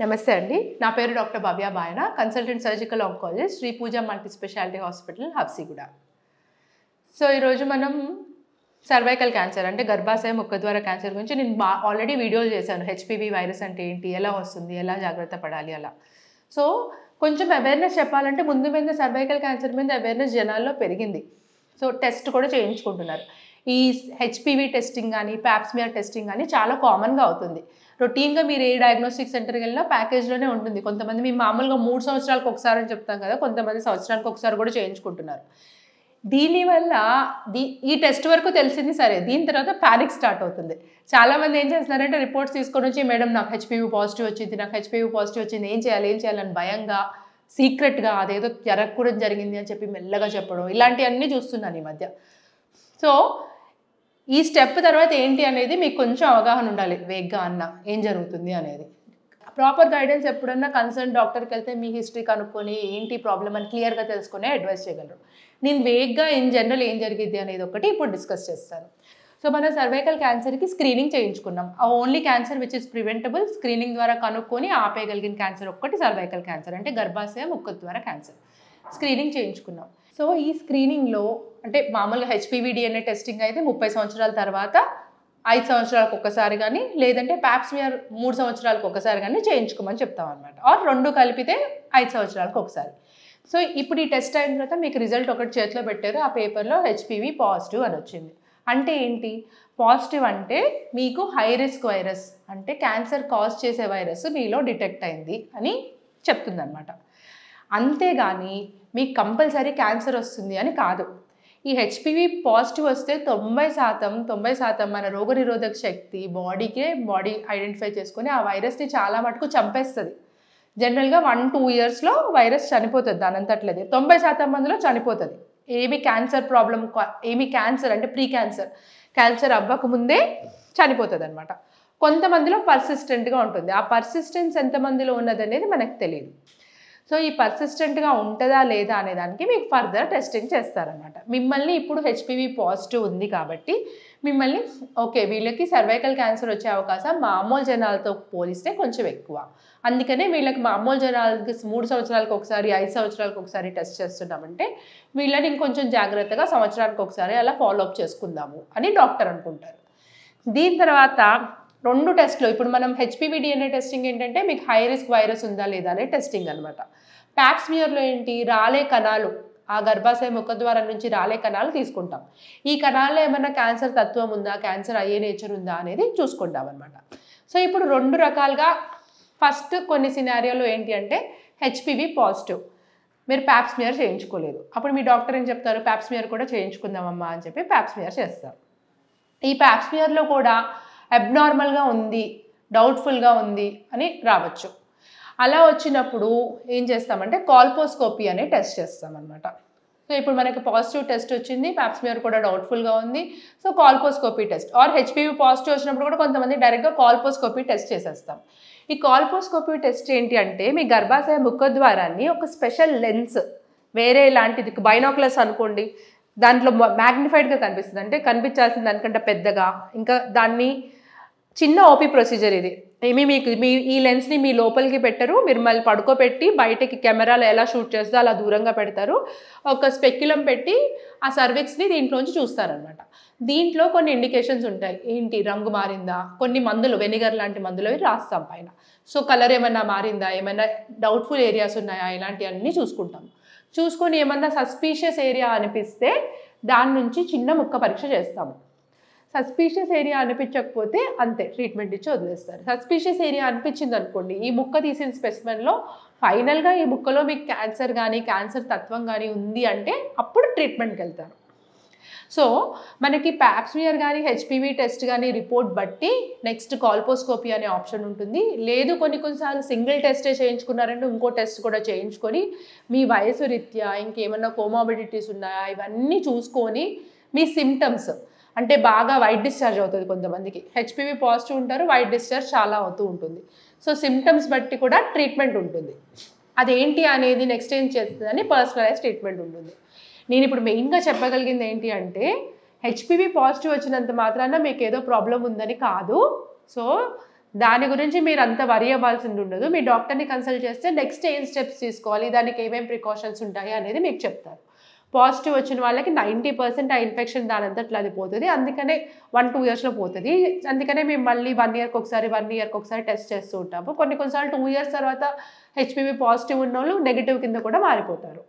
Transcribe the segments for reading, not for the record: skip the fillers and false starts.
నమస్తే అండి. నా పేరు doctor Bhavya Bayana, consultant surgical oncologist, Sri Pooja multi speciality hospital, Habsiguda. So ఈరోజు మనం సర్వైకల్ క్యాన్సర్ అంటే గర్భాశయ ముఖద్వార క్యాన్సర్ గురించి నేను ఆల్రెడీ వీడియోలు చేశాను. హెచ్పివి వైరస్ అంటే ఏంటి, ఎలా వస్తుంది, ఎలా జాగ్రత్త పడాలి అలా. సో కొంచెం అవేర్నెస్ చెప్పాలంటే ముందు మీద సర్వైకల్ క్యాన్సర్ మీద అవేర్నెస్ జనాల్లో పెరిగింది. సో టెస్ట్ కూడా చేయించుకుంటున్నారు. ఈ హెచ్పివి టెస్టింగ్ కానీ ప్యాప్స్మియర్ టెస్టింగ్ కానీ చాలా కామన్గా అవుతుంది. రొటీన్గా మీరు ఏ డయాగ్నోస్టిక్ సెంటర్కి వెళ్ళినా ప్యాకేజ్లోనే ఉంటుంది. కొంతమంది మేము మామూలుగా 3 సంవత్సరాలకు ఒకసారి అని చెప్తాం కదా, కొంతమంది సంవత్సరానికి ఒకసారి కూడా చేయించుకుంటున్నారు. దీనివల్ల ఈ టెస్ట్ వరకు తెలిసింది సరే, దీని తర్వాత ప్యానిక్ స్టార్ట్ అవుతుంది. చాలామంది ఏం చేస్తున్నారంటే రిపోర్ట్స్ తీసుకొని వచ్చి, మేడం నాకు హెచ్పివి పాజిటివ్ వచ్చింది, నాకు హెచ్పివి పాజిటివ్ వచ్చింది, ఏం చేయాలని భయంగా సీక్రెట్గా అదేదో జరగకూడదు జరిగింది అని చెప్పి మెల్లగా చెప్పడం, ఇలాంటివన్నీ చూస్తున్నాను ఈ మధ్య. సో ఈ స్టెప్ తర్వాత ఏంటి అనేది మీకు కొంచెం అవగాహన ఉండాలి, వేగ్గా అన్న ఏం జరుగుతుంది అనేది. ప్రాపర్ గైడెన్స్ ఎప్పుడన్నా కన్సర్న్ డాక్టర్కి వెళ్తే మీ హిస్టరీ కనుక్కొని ఏంటి ప్రాబ్లం అని క్లియర్గా తెలుసుకునే అడ్వైస్ చేయగలరు. నేను వేగ్గా ఇన్ జనరల్ ఏం జరిగింది అనేది ఒకటి ఇప్పుడు డిస్కస్ చేస్తాను. సో మనం సర్వైకల్ క్యాన్సర్కి స్క్రీనింగ్ చేయించుకున్నాం. ఆ only cancer which is preventable, screening ద్వారా కనుక్కొని ఆపేయగలిగిన క్యాన్సర్ ఒక్కటి సర్వైకల్ క్యాన్సర్ అంటే గర్భాశయ ముఖద్వార క్యాన్సర్. స్క్రీనింగ్ చేయించుకున్నాం. సో ఈ స్క్రీనింగ్లో అంటే మామూలుగా హెచ్పివి డిఎన్ఏ టెస్టింగ్ అయితే 30 సంవత్సరాల తర్వాత 5 సంవత్సరాలకు ఒకసారి కానీ, లేదంటే ప్యాప్స్మియర్ 3 సంవత్సరాలకు ఒకసారి కానీ చేయించుకోమని చెప్తాం అనమాట. ఆర్ 2 కలిపితే 5 సంవత్సరాలకు ఒకసారి. సో ఇప్పుడు ఈ టెస్ట్ అయిన తర్వాత మీకు రిజల్ట్ ఒకటి చేతిలో పెట్టారు, ఆ పేపర్లో హెచ్పివి పాజిటివ్ అని వచ్చింది. అంటే ఏంటి పాజిటివ్ అంటే మీకు హై రిస్క్ వైరస్ అంటే క్యాన్సర్ కాజ్ చేసే వైరస్ మీలో డిటెక్ట్ అయింది అని చెప్తుందన్నమాట. అంతేగాని మీకు కంపల్సరీ క్యాన్సర్ వస్తుంది అని కాదు. ఈ హెచ్పివి పాజిటివ్ వస్తే 90% మన రోగనిరోధక శక్తి బాడీ ఐడెంటిఫై చేసుకొని ఆ వైరస్ని చాలా మటుకు చంపేస్తుంది. జనరల్గా 1-2 ఇయర్స్లో వైరస్ చనిపోతుంది దానంతట్లేదు. 90% మందిలో చనిపోతుంది. ఏమి క్యాన్సర్ ప్రాబ్లం, ఏమి క్యాన్సర్ అంటే ప్రీ క్యాన్సర్ అవ్వకముందే చనిపోతుంది అనమాట. కొంతమందిలో పర్సిస్టెంట్గా ఉంటుంది. ఆ పర్సిస్టెన్స్ ఎంతమందిలో ఉన్నది అనేది మనకు తెలియదు. సో ఈ పర్సిస్టెంట్గా ఉంటుందా లేదా అనే దానికి మీకు ఫర్దర్ టెస్టింగ్ చేస్తారనమాట. మిమ్మల్ని ఇప్పుడు హెచ్పివి పాజిటివ్ ఉంది కాబట్టి మిమ్మల్ని ఓకే వీళ్ళకి సర్వైకల్ క్యాన్సర్ వచ్చే అవకాశం మామూలు జనాలతో పోలిస్తే కొంచెం ఎక్కువ. అందుకనే వీళ్ళకి మామూలు జనాలకి 3 సంవత్సరాలకు ఒకసారి 5 సంవత్సరాలకు ఒకసారి టెస్ట్ చేస్తున్నామంటే వీళ్ళని ఇంకొంచెం జాగ్రత్తగా సంవత్సరానికి ఒకసారి అలా ఫాలోఅప్ చేసుకుందాము అని డాక్టర్ అనుకుంటారు. దీని తర్వాత 2 టెస్ట్లు, ఇప్పుడు మనం హెచ్పివి డిఎన్ఏ టెస్టింగ్ ఏంటంటే మీకు హై రిస్క్ వైరస్ ఉందా లేదా అనే టెస్టింగ్ అనమాట. ప్యాప్స్మియర్లో ఏంటి రాలే కణాలు, ఆ గర్భాశయ ముఖద్వారం నుంచి రాలే కణాలు తీసుకుంటాం. ఈ కణాల్లో ఏమైనా క్యాన్సర్ తత్వం ఉందా, క్యాన్సర్ అయ్యే నేచర్ ఉందా అనేది చూసుకుంటాం అనమాట. సో ఇప్పుడు 2 రకాలుగా, ఫస్ట్ కొన్ని సినారియోలో ఏంటి అంటే హెచ్పివి పాజిటివ్, మీరు ప్యాప్స్మియర్ చేయించుకోలేదు. అప్పుడు మీ డాక్టర్ ఏం చెప్తారు, ప్యాప్స్మియర్ కూడా చేయించుకుందామమ్మా అని చెప్పి ప్యాప్స్మియర్ చేస్తారు. ఈ ప్యాప్స్మియర్లో కూడా అబ్నార్మల్గా ఉంది, డౌట్ఫుల్గా ఉంది అని రావచ్చు. అలా వచ్చినప్పుడు ఏం చేస్తామంటే కాల్పోస్కోపీ అనే టెస్ట్ చేస్తామన్నమాట. సో ఇప్పుడు మనకి పాజిటివ్ టెస్ట్ వచ్చింది, ప్యాప్స్మియర్ కూడా డౌట్ఫుల్గా ఉంది, so colposcopy test. Or HPV positive వచ్చినప్పుడు కూడా కొంతమంది డైరెక్ట్గా కాల్పోస్కోపీ టెస్ట్ చేసేస్తాం. ఈ కాల్పోస్కోపీ టెస్ట్ ఏంటి అంటే మీ గర్భాశయ ముఖద్వారాన్ని ఒక స్పెషల్ లెన్స్, వేరే ఇలాంటిది బైనాకులర్స్ అనుకోండి, దాంట్లో మ్యాగ్నిఫైడ్గా కనిపిస్తుంది, అంటే కనిపించాల్సిన దానికంటే పెద్దగా, ఇంకా దాన్ని చిన్న ఓపీ ప్రొసీజర్ ఇది. మీ ఈ లెన్స్ని మీ లోపలికి పెట్టరు, మీరు మళ్ళీ పడుకోబెట్టి బయటకి కెమెరాలో ఎలా షూట్ చేస్తే అలా దూరంగా పెడతారు, ఒక స్పెక్యులం పెట్టి ఆ సర్విక్స్ని దీంట్లోంచి చూస్తారనమాట. దీంట్లో కొన్ని ఇండికేషన్స్ ఉంటాయి, ఏంటి రంగు మారిందా, కొన్ని మందులు వెనిగర్ లాంటి మందులు అవి రాస్తాం పైన. సో కలర్ ఏమన్నా మారిందా, ఏమైనా డౌట్ఫుల్ ఏరియాస్ ఉన్నాయా, ఇలాంటివన్నీ చూసుకుంటాం. చూసుకొని ఏమన్నా సస్పీషియస్ ఏరియా అనిపిస్తే దాని నుంచి చిన్న ముక్క పరీక్ష చేస్తాము. సస్పీషియస్ ఏరియా అనిపించకపోతే అంతే, ట్రీట్మెంట్ ఇచ్చి వదిలేస్తారు. సస్పీషియస్ ఏరియా అనిపించింది అనుకోండి, ఈ ముక్క తీసిన స్పెసిమెన్లో ఫైనల్గా ఈ ముక్కలో మీకు క్యాన్సర్ కానీ క్యాన్సర్ తత్వం కానీ ఉంది అంటే అప్పుడు ట్రీట్మెంట్కి వెళ్తారు. సో మనకి ప్యాప్స్మియర్ కానీ హెచ్పివి టెస్ట్ కానీ రిపోర్ట్ బట్టి నెక్స్ట్ కాల్పోస్కోపీ అనే ఆప్షన్ ఉంటుంది. లేదు కొన్నిసార్లు సింగిల్ టెస్టే చేయించుకున్నారంటే ఇంకో టెస్ట్ కూడా చేయించుకొని మీ వయసు రీత్యా ఇంకేమన్నా కోమాబిడిటీస్ ఉన్నాయా ఇవన్నీ చూసుకొని మీ సిమ్టమ్స్, అంటే బాగా వైట్ డిశ్చార్జ్ అవుతుంది కొంతమందికి, హెచ్పివి పాజిటివ్ ఉంటారు, వైట్ డిశ్చార్జ్ చాలా అవుతూ ఉంటుంది. సో సిమ్టమ్స్ బట్టి కూడా ట్రీట్మెంట్ ఉంటుంది. అదేంటి అనేది నెక్స్ట్ ఏం చేస్తుందని పర్సనలైజ్ ట్రీట్మెంట్ ఉంటుంది. నేను ఇప్పుడు మెయిన్గా చెప్పగలిగింది ఏంటి అంటే హెచ్పివి పాజిటివ్ వచ్చినంత మాత్రాన మీకు ఏదో ప్రాబ్లం ఉందని కాదు. సో దాని గురించి మీరు అంత వరి అవ్వాల్సింది ఉండదు. మీ డాక్టర్ని కన్సల్ట్ చేస్తే నెక్స్ట్ ఏం స్టెప్స్ తీసుకోవాలి, దానికి ఏమేమి ప్రికాషన్స్ ఉంటాయి అనేది మీకు చెప్తారు. పాజిటివ్ వచ్చిన వాళ్ళకి 90% ఆ ఇన్ఫెక్షన్ దాని అంతట్లో అది పోతుంది. అందుకనే 1-2 ఇయర్స్లో పోతుంది. అందుకనే మేము మళ్ళీ 1 ఇయర్కి ఒకసారి 1 ఇయర్కి ఒకసారి టెస్ట్ చేస్తూ ఉంటాము. కొన్నిసార్లు 2 ఇయర్స్ తర్వాత హెచ్పివి పాజిటివ్ ఉన్న వాళ్ళు నెగిటివ్ కింద కూడా మారిపోతారు.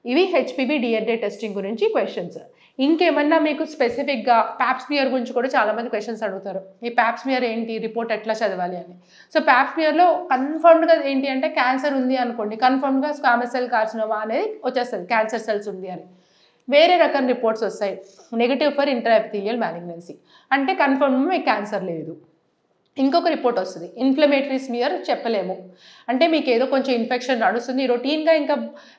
ఇవి హెచ్పివి డిఎన్ఏ టెస్టింగ్ గురించి క్వశ్చన్స్. ఇంకేమన్నా మీకు స్పెసిఫిక్గా ప్యాప్స్మియర్ గురించి కూడా చాలామంది క్వశ్చన్స్ అడుగుతారు. ఈ ప్యాప్స్మియర్ ఏంటి, రిపోర్ట్ ఎట్లా చదవాలి అని. సో ప్యాప్స్మియర్లో కన్ఫర్మ్డ్గా ఏంటి అంటే క్యాన్సర్ ఉంది అనుకోండి, కన్ఫర్మ్గా స్క్వామస్ సెల్ కార్సినోమా అనేది వచ్చేస్తుంది, క్యాన్సర్ సెల్స్ ఉంది అని. వేరే రకం రిపోర్ట్స్ వస్తాయి, నెగిటివ్ ఫర్ ఇంట్రాఎపిథీలియల్ మ్యాలిగ్నెన్సీ, అంటే కన్ఫర్మ్ మీకు క్యాన్సర్ లేదు. ఇంకొక రిపోర్ట్ వస్తుంది, ఇన్ఫ్లమేటరీ స్మియర్ చెప్పలేము, అంటే మీకు ఏదో కొంచెం ఇన్ఫెక్షన్ నడుస్తుంది రొటీన్గా, ఇంకా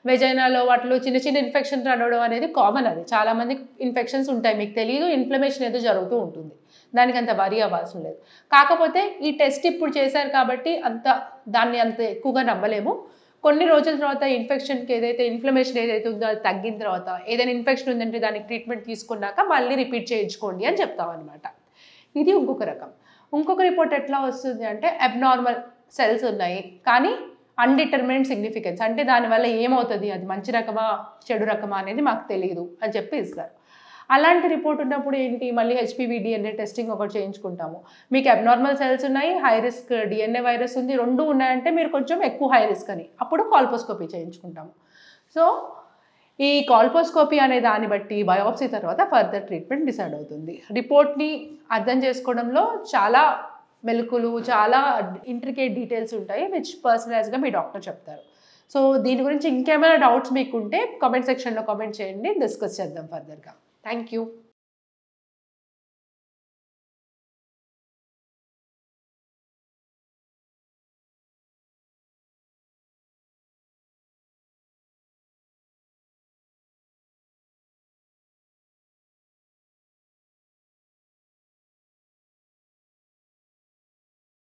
వెజైనాలో వాటిలో చిన్న చిన్న ఇన్ఫెక్షన్ నడవడం అనేది కామన్. అది చాలామందికి ఇన్ఫెక్షన్స్ ఉంటాయి, మీకు తెలియదు, ఇన్ఫ్లమేషన్ ఏదో జరుగుతూ ఉంటుంది, దానికి అంత వరి అవ్వాల్సిన లేదు. కాకపోతే ఈ టెస్ట్ ఇప్పుడు చేశారు కాబట్టి దాన్ని అంత ఎక్కువగా నమ్మలేము. కొన్ని రోజుల తర్వాత ఇన్ఫెక్షన్కి ఏదైతే ఇన్ఫ్లమేషన్ ఏదైతే ఉందో అది తగ్గిన తర్వాత ఏదైనా ఇన్ఫెక్షన్ ఉందంటే దానికి ట్రీట్మెంట్ తీసుకున్నాక మళ్ళీ రిపీట్ చేయించుకోండి అని చెప్తాం అనమాట. ఇది ఇంకొక రకం. ఇంకొక రిపోర్ట్ ఎట్లా వస్తుంది అంటే అబ్నార్మల్ సెల్స్ ఉన్నాయి కానీ అన్డిటర్మినెడ్ సిగ్నిఫికెన్స్, అంటే దానివల్ల ఏమవుతుంది, అది మంచి రకమా చెడు రకమా అనేది మాకు తెలియదు అని చెప్పి ఇస్తారు. అలాంటి రిపోర్ట్ ఉన్నప్పుడు ఏంటి, మళ్ళీ హెచ్పివి డిఎన్ఏ టెస్టింగ్ ఒకటి చేయించుకుంటాము. మీకు అబ్నార్మల్ సెల్స్ ఉన్నాయి, హై రిస్క్ డిఎన్ఏ వైరస్ ఉంది, 2 ఉన్నాయంటే మీరు కొంచెం ఎక్కువ హై రిస్క్ అని, అప్పుడు కాల్పోస్కోపీ చేయించుకుంటాము. సో ఈ కాల్పోస్కోపీ అనే దాన్ని బట్టి బయోప్సీ తర్వాత ఫర్దర్ ట్రీట్మెంట్ డిసైడ్ అవుతుంది. రిపోర్ట్ని అర్థం చేసుకోవడంలో చాలా మెలకులు, చాలా ఇంట్రికేట్ డీటెయిల్స్ ఉంటాయి, విచ్ పర్సనలైజ్గా మీ డాక్టర్ చెప్తారు. సో దీని గురించి ఇంకేమైనా డౌట్స్ మీకు ఉంటే కామెంట్ సెక్షన్లో కామెంట్ చేయండి, డిస్కస్ చేద్దాం ఫర్దర్గా. Thank you.